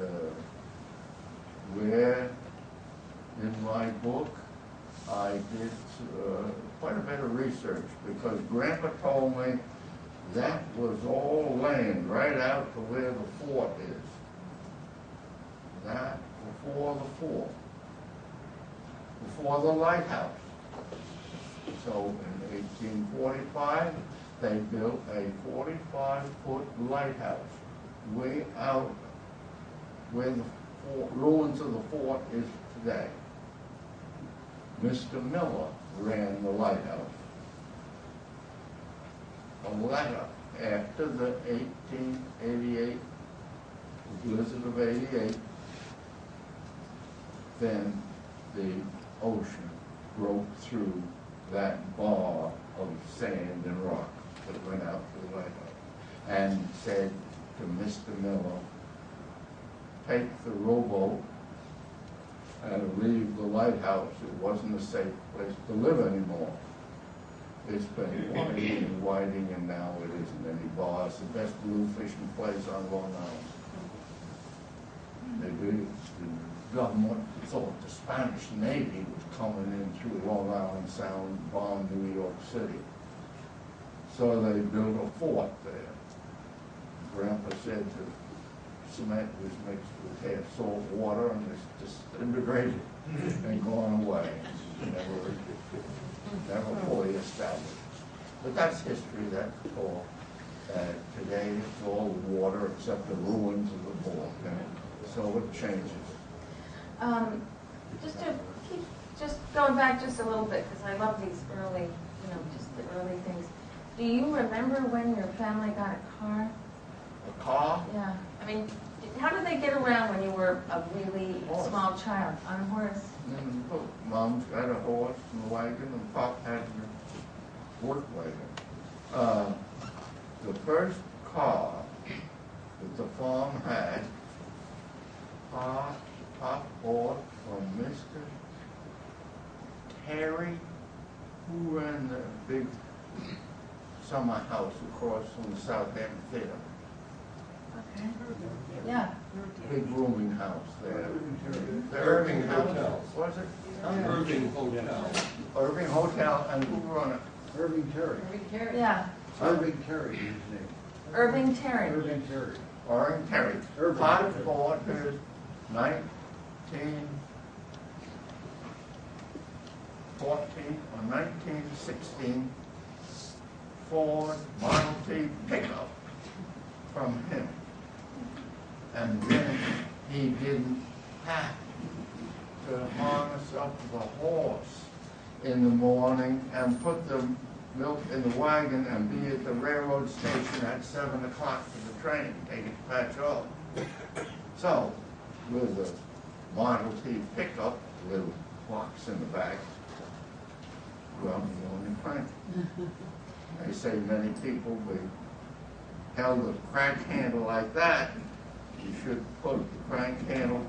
where in my book I did quite a bit of research, because Grandpa told me that was all land right out to where the fort is. That before the fort, before the lighthouse. So in 1845, they built a 45-foot lighthouse way out where the ruins of the fort is today. Mr. Miller ran the lighthouse. A letter after the 1888 blizzard of 88, then the ocean broke through that bar of sand and rock that went out to the lighthouse, and said to Mr. Miller, take the rowboat and leave the lighthouse. It wasn't a safe place to live anymore. It's been widening and widening, and now it isn't any bar. It's the best blue fishing place on Long Island. The government thought the Spanish Navy was coming in through Long Island Sound and bomb New York City. So they built a fort there. Grandpa said the cement was mixed with half salt water, and it's disintegrated and gone away. Never fully established. But that's history, that's all. Today it's all water except the ruins of the fort. So it changes. Just going back just a little bit, because I love these early, just the early things. Do you remember when your family got a car? A car? Yeah. I mean, how did they get around when you were a really small child? On a horse? Mom's got a horse and a wagon, and Pop had a work wagon. The first car that the farm had, Pop bought from Mr. Terry, who ran the big summer house across from the Southampton Theater. Okay. Yeah. Big rooming house there. The Irving House. Was it? Irving Hotel. Irving Hotel, and who run it? Irving Terry. Irving Terry. Yeah. Irving Terry is his name. Irving Terry. Irving Terry. Irving Terry. Pop bought his 1916 Ford Model T pickup from him. And then he didn't have to harness up the horse in the morning and put the milk in the wagon and be at the railroad station at 7 o'clock for the train, take it to Patchogue. So, with the Model T pickup, little clocks in the back, well, you only crank. They say many people, they held a crank handle like that, you should put the crank handle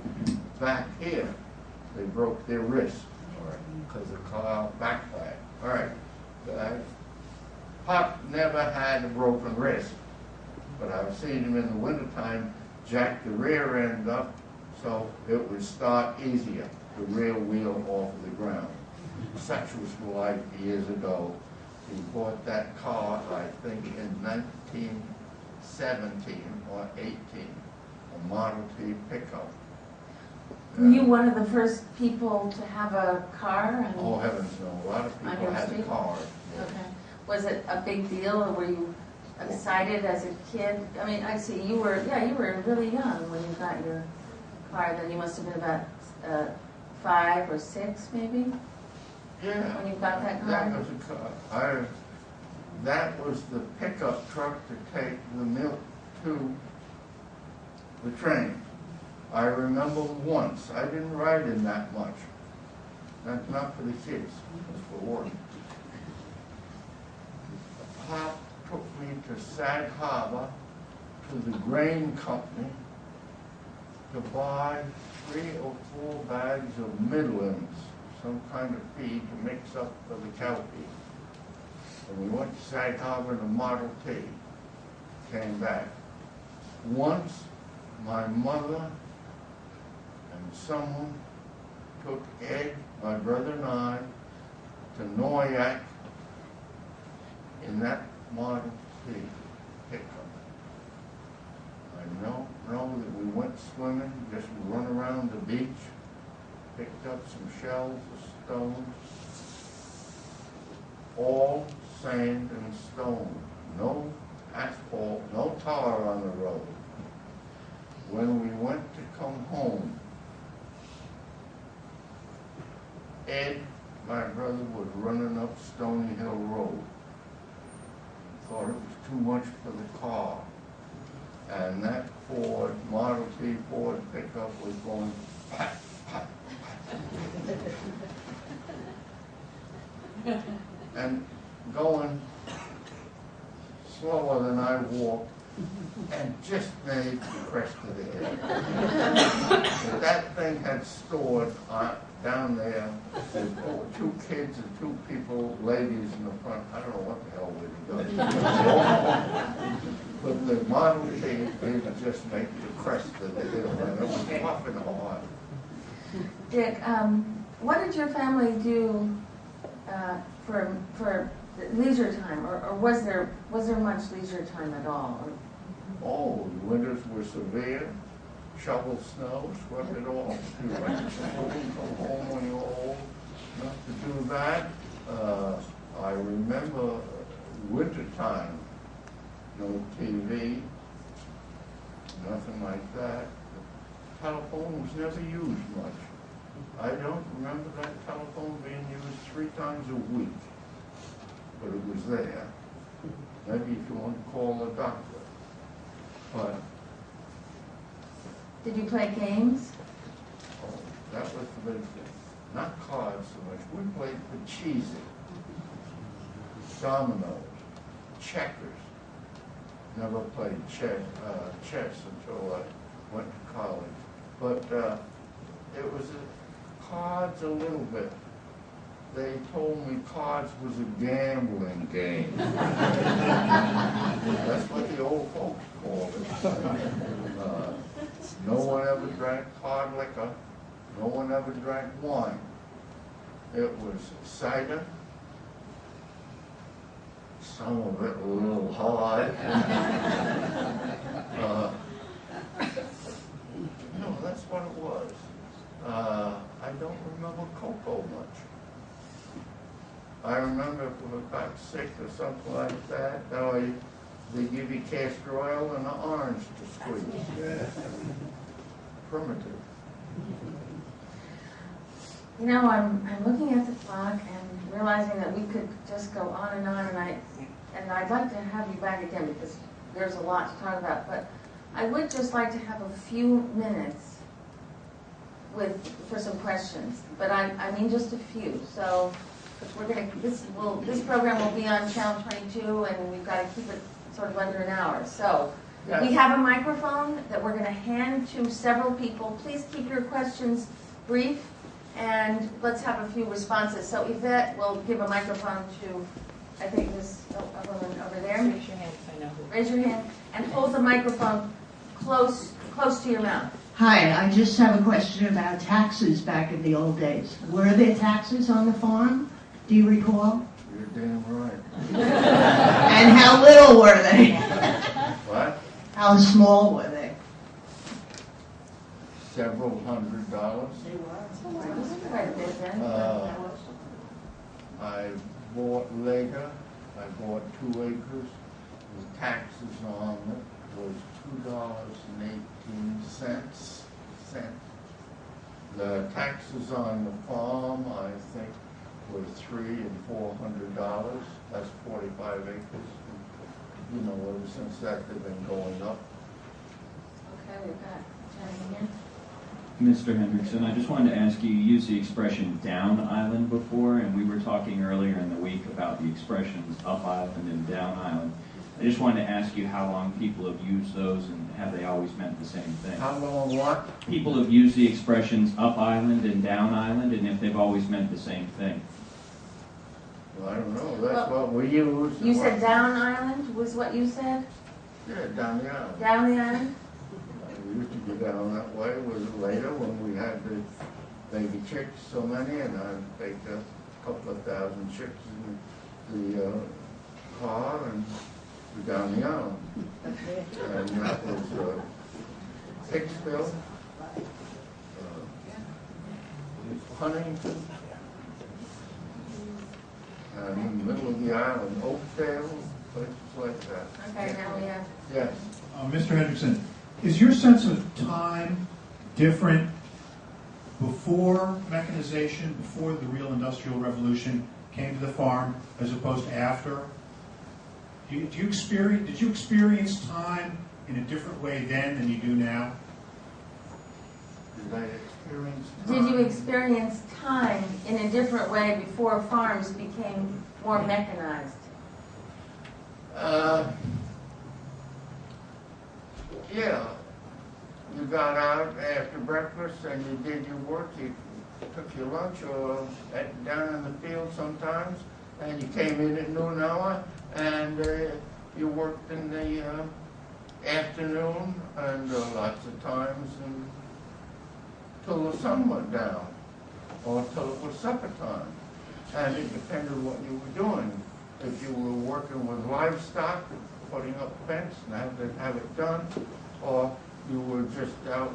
back here. They broke their wrist, because of car backfire. All right. Pop never had a broken wrist, but I've seen him in the wintertime jack the rear end up so it would start easier, the rear wheel off of the ground. Such was life years ago. He bought that car, I think, in 1917 or 18, a Model T pickup. Were you one of the first people to have a car? Oh, heavens no. A lot of people had cars. Okay. Was it a big deal, or were you excited as a kid? I mean, I see you were really young when you got your car. Then you must have been about 5 or 6, maybe? Yeah. When you got that car? That was a car. That was the pickup truck to take the milk to the train. I remember once, I didn't ride in that much. That's not for the kids, it's for work. Pop took me to Sag Harbor, to the grain company, to buy 3 or 4 bags of middlings, some kind of feed to mix up for the cow feed. And we went to Sag Harbor in a Model T, came back. Once, my mother and someone took Ed, my brother and I, to Noyak in that Model T pickup. I know that we went swimming, just run around the beach, picked up some shells of stones, all sand and stone, no asphalt, no tar on the road. When we went to come home, Ed, my brother, was running up Stony Hill Road. Thought it was too much for the car. And that Ford, Model T Ford pickup was going pat, pat, pat. And going slower than I walked, and just made the crest of the hill. But that thing had stored down there with 2 kids and 2 people, ladies in the front. I don't know what the hell we were doing. But the Model T did just make the crest of the hill, and it was tough and hard. Dick, what did your family do for leisure time, or was there much leisure time at all? Oh, the winters were severe. Shovel snow, swept it all. You went to school, come home when you were old enough to do that. I remember winter time, no TV, nothing like that. The telephone was never used much. I don't remember that telephone being used 3 times a week, but it was there. Maybe if you want to call a doctor. But did you play games? oh, that was the big thing. Not cards so much. We played Pachisi, dominoes, checkers. Never played chess until I went to college. But it was cards a little bit. They told me cards was a gambling game. That's what the old folks called it. No one ever drank hard liquor. No one ever drank wine. It was cider. Some of it a little hard. No, that's what it was. I don't remember cocoa much. I remember if we got sick or something like that, they give you castor oil and an orange to squeeze. primitive. You know, I'm looking at the clock and realizing that we could just go on, and I'd like to have you back again because there's a lot to talk about, but I would just like to have a few minutes for some questions, but I mean just a few. So this program will be on Channel 22, and we've got to keep it sort of under an hour. So we have a microphone that we're going to hand to several people. Please keep your questions brief, and let's have a few responses. So Yvette will give a microphone to, I think, this woman over there. Raise your hand if I know who. Raise your hand and hold the microphone close to your mouth. Hi, I just have a question about taxes back in the old days. Were there taxes on the farm? Do you recall? You're damn right. And how little were they? What? How small were they? Several $100. This is quite a bit then. I bought later, I bought 2 acres. The taxes on it was $2.18. The taxes on the farm, I think, were $300 and $400. That's 45 acres. You know, ever since that, they've been going up. Okay, we've got Jenny here. Mr. Hendrickson, I just wanted to ask you, you used the expression down island before, and we were talking earlier in the week about the expressions up island and down island. I just wanted to ask you how long people have used those and have they always meant the same thing? How long what? People have used the expressions up island and down island, and if they've always meant the same thing. Well, I don't know, that's what we use. You said down island was what you said? Yeah, down the island. Down the island? We used to go down that way. Was later when we had the baby chicks, so many, and I'd take a couple of thousand chicks in the car and go down the island. And that was Hicksville, Huntington, and in the middle of the island, Oakdale, places like that. Okay, now we have. Yes. Mr. Hendrickson, is your sense of time different before mechanization, before the real industrial revolution came to the farm, as opposed to after? Did you experience time in a different way then than you do now? Did I experience Did you time? experience time in a different way before farms became more mechanized? Yeah. You got out after breakfast and you did your work. You took your lunch or down in the field sometimes, and you came in at noon hour and you worked in the afternoon and lots of times until the sun went down or till it was supper time. And it depended what you were doing. If you were working with livestock, putting up a fence and had to have it done, or you were just out,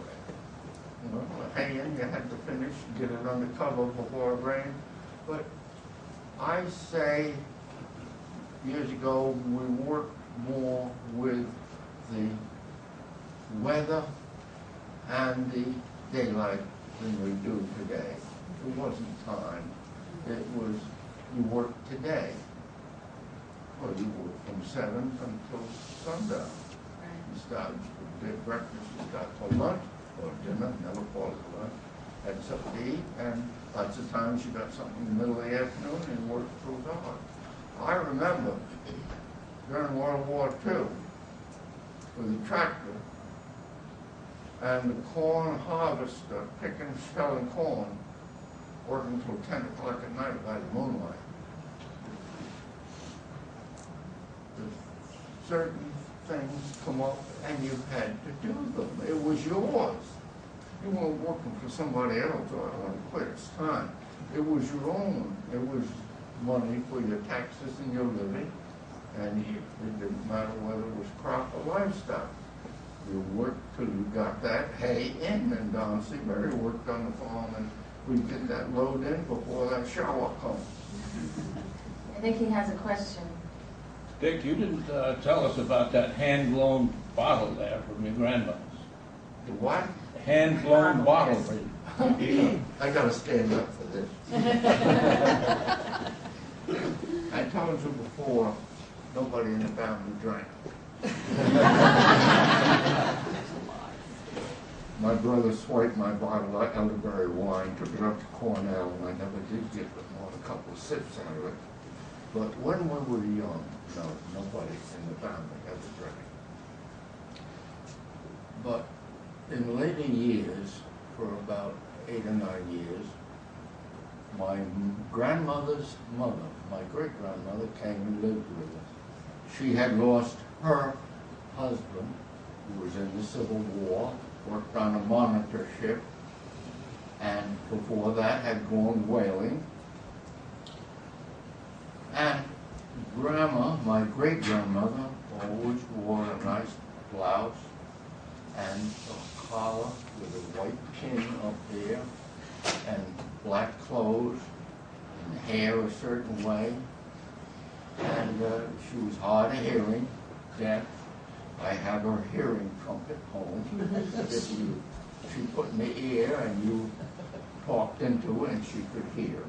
haying, you had to finish, get it under cover before it rained. But I say years ago we worked more with the weather and the daylight than we do today. It wasn't time. It was, you worked today. Well, you worked from 7 until sundown. You start with breakfast, you start for lunch or dinner, never called it lunch. Had something to eat, and lots of times you got something in the middle of the afternoon and you worked through dark. I remember during World War II with the tractor and the corn harvester picking, shelling corn, working until 10 o'clock at night by the moonlight. Certain things come up and you had to do them. It was yours. You weren't working for somebody else, or I want to quit, it's time. It was your own. It was money for your taxes and your living, and it didn't matter whether it was crop or livestock. You worked till you got that hay in, and Don Seabury worked on the farm, and we'd get that load in before that shower comes. I think he has a question. Dick, you didn't tell us about that hand-blown bottle there from your grandmother's. The what? hand-blown bottle. I gotta stand up for this. I told you before, nobody in the family drank. My brother swiped my bottle of elderberry wine, took it up to Cornell, and I never did get more than a couple of sips out of it. But when we were young, no, nobody in the family ever drank. But in later years, for about 8 or 9 years, my grandmother's mother, my great-grandmother, came and lived with us. She had lost her husband, who was in the Civil War, worked on a monitor ship, and before that had gone whaling. And Grandma, my great-grandmother, always wore a nice blouse and a collar with a white pin up there, and black clothes, and hair a certain way. And she was hard of hearing, deaf. I have her hearing trumpet home that she put in the ear and you talked into it and she could hear.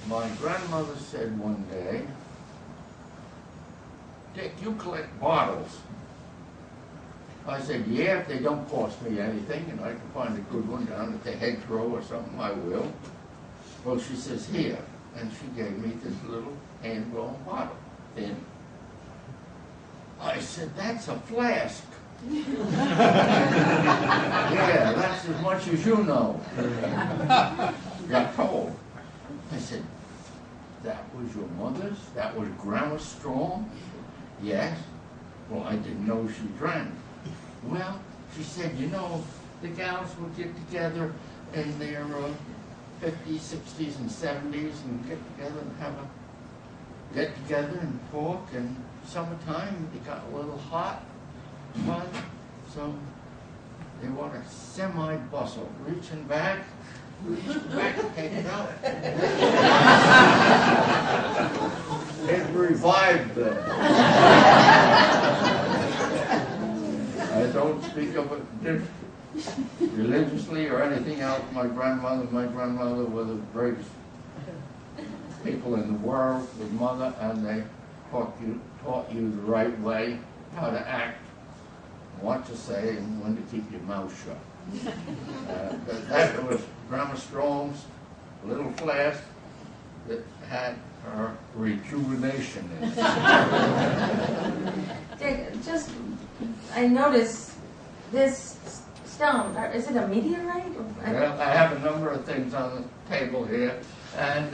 My grandmother said one day, "Dick, you collect bottles." I said, "Yeah, if they don't cost me anything and I can find a good one down at the hedgerow or something, I will." Well, she says, "Here." And she gave me this little hand-blown bottle. Thin. I said, "That's a flask." Yeah, that's as much as you know. Got told. I said, "That was your mother's? That was Grandma Strong?" "Yes." "Well, I didn't know she drank." "Well," she said, "you know, the gals would get together in their 50s, 60s, and 70s and get together and have a get-together and talk, and summertime it got a little hot, but so they want a semi-bustle, reaching back, take it out." It revived them. I don't speak of it religiously or anything else. My grandmother were the greatest people in the world with mother, and they taught you the right way, how to act, what to say, and when to keep your mouth shut. That was Grandma Strong's little flask that had her rejuvenation in it. Dick, I noticed this stone, is it a meteorite? Well, I have a number of things on the table here, and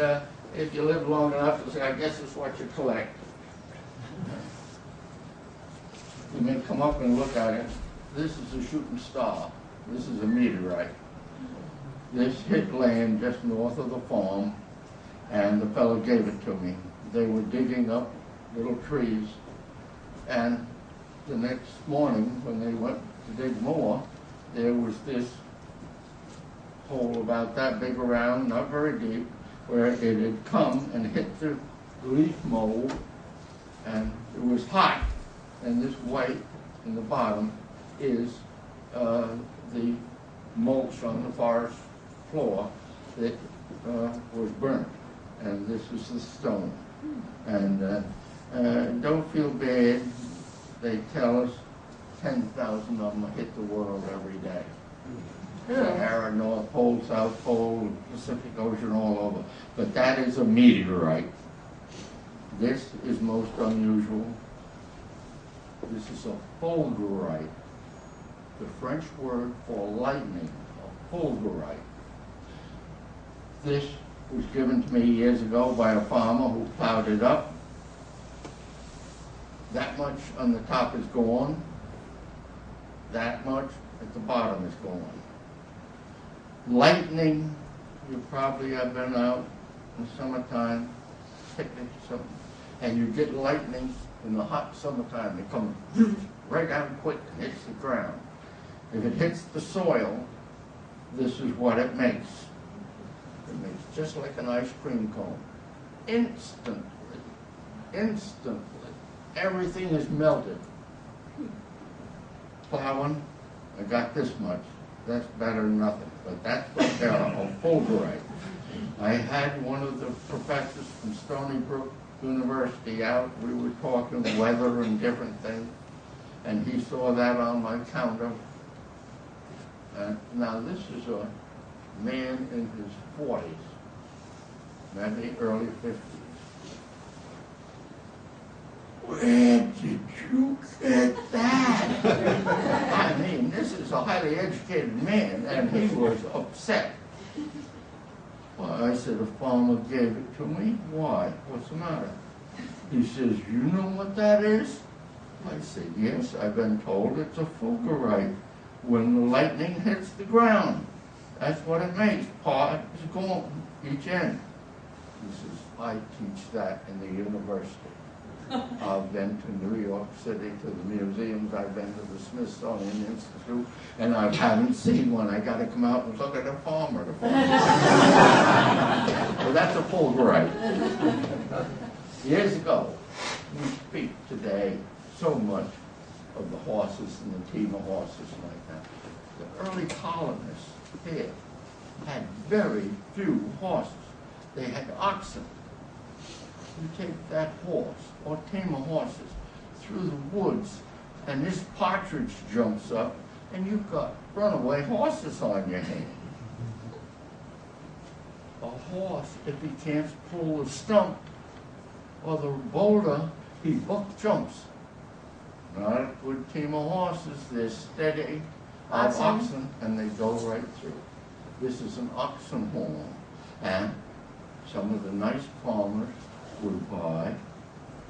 if you live long enough, you'll say, "I guess it's what you collect." You may come up and look at it. This is a shooting star. This is a meteorite. This hit land just north of the farm, and the fellow gave it to me. They were digging up little trees, and the next morning, when they went to dig more, there was this hole about that big around, not very deep, where it had come and hit the leaf mold, and it was hot. And this white in the bottom is the mulch on the forest floor that was burnt. And this is the stone. And don't feel bad. They tell us 10,000 of them hit the world every day. Sahara, North Pole, South Pole, Pacific Ocean, all over. But that is a meteorite. This is most unusual. This is a fulgurite, the French word for lightning, a fulgurite. This was given to me years ago by a farmer who plowed it up. That much on the top is gone. That much at the bottom is gone. Lightning, you probably have been out in the summertime, picnic something, and you get lightning in the hot summertime. They come right down quick and hits the ground. If it hits the soil, this is what it makes. It makes just like an ice cream cone. Instantly, everything is melted. plowing, I got this much. That's better than nothing, but that's a Fulbright. I had one of the professors from Stony Brook University out. We were talking weather and different things, and he saw that on my counter. Now this is a man in his 40s, maybe early 50s. Where did you get that? I mean, this is a highly educated man, and he was upset. Well, I said, a farmer gave it to me. Why? What's the matter? He says, you know what that is? I said, yes, I've been told it's a fulgurite. When the lightning hits the ground, that's what it makes. Part is gone, each end. He says, I teach that in the university. I've been to New York City, to the museums, I've been to the Smithsonian Institute, and I haven't seen one. I got to come out and look at a farmer. Well, that's a fulgurite. Years ago, we speak today so much of the horses and the team of horses like that. The early colonists here had very few horses. They had oxen. You take that horse or team of horses through the woods, and this partridge jumps up, and you've got runaway horses on your hand. A horse, if he can't pull the stump or the boulder, he buck jumps. Not a good team of horses. They're steady of oxen, and they go right through. This is an oxen horn, and some of the nice farmers would buy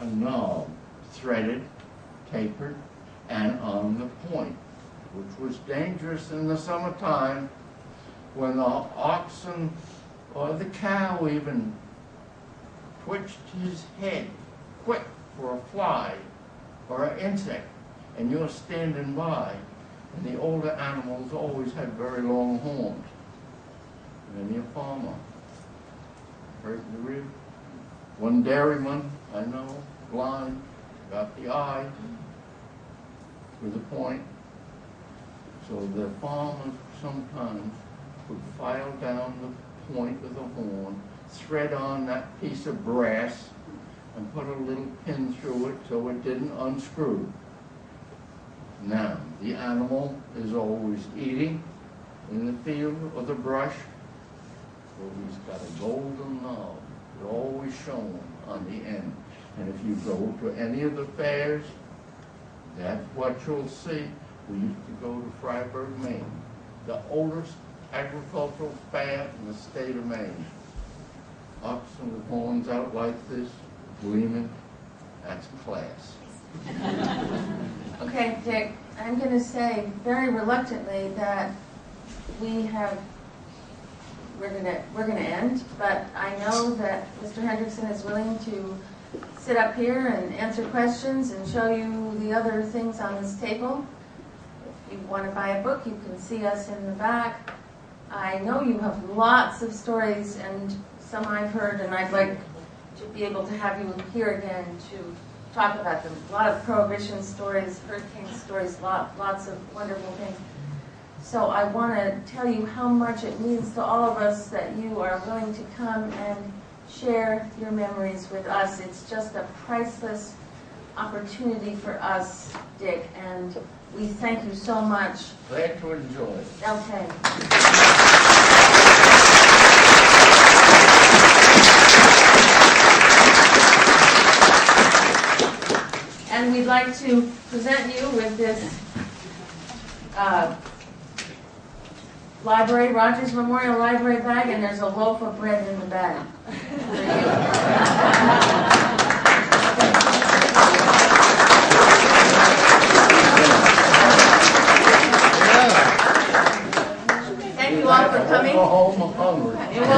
a knob, threaded, tapered, and on the point, which was dangerous in the summertime when the oxen or the cow even twitched his head quick for a fly or an insect, and you're standing by, and the older animals always had very long horns. Many a farmer, right in the rear. One dairyman, I know, blind, got the eye with a point. So the farmers sometimes would file down the point of the horn, thread on that piece of brass, and put a little pin through it so it didn't unscrew. Now, the animal is always eating in the field or the brush, so he's got a golden knob. It's always shown on the end. And if you go to any of the fairs, that's what you'll see. We used to go to Freiburg, Maine, the oldest agricultural fair in the state of Maine. Oxen with horns out like this, gleaming, that's class. Okay, Dick, I'm going to say very reluctantly that we're going to end, but I know that Mr. Hendrickson is willing to sit up here and answer questions and show you the other things on this table. If you want to buy a book, you can see us in the back. I know you have lots of stories, and some I've heard, and I'd like to be able to have you here again to talk about them. A lot of prohibition stories, hurricane stories, lots of wonderful things. So I want to tell you how much it means to all of us that you are willing to come and share your memories with us. It's just a priceless opportunity for us, Dick, and we thank you so much. Glad to enjoy it. Okay. And we'd like to present you with this library, Rogers Memorial Library bag, and there's a loaf of bread in the bag for you. Thank you all for coming. Go home hungry. You will go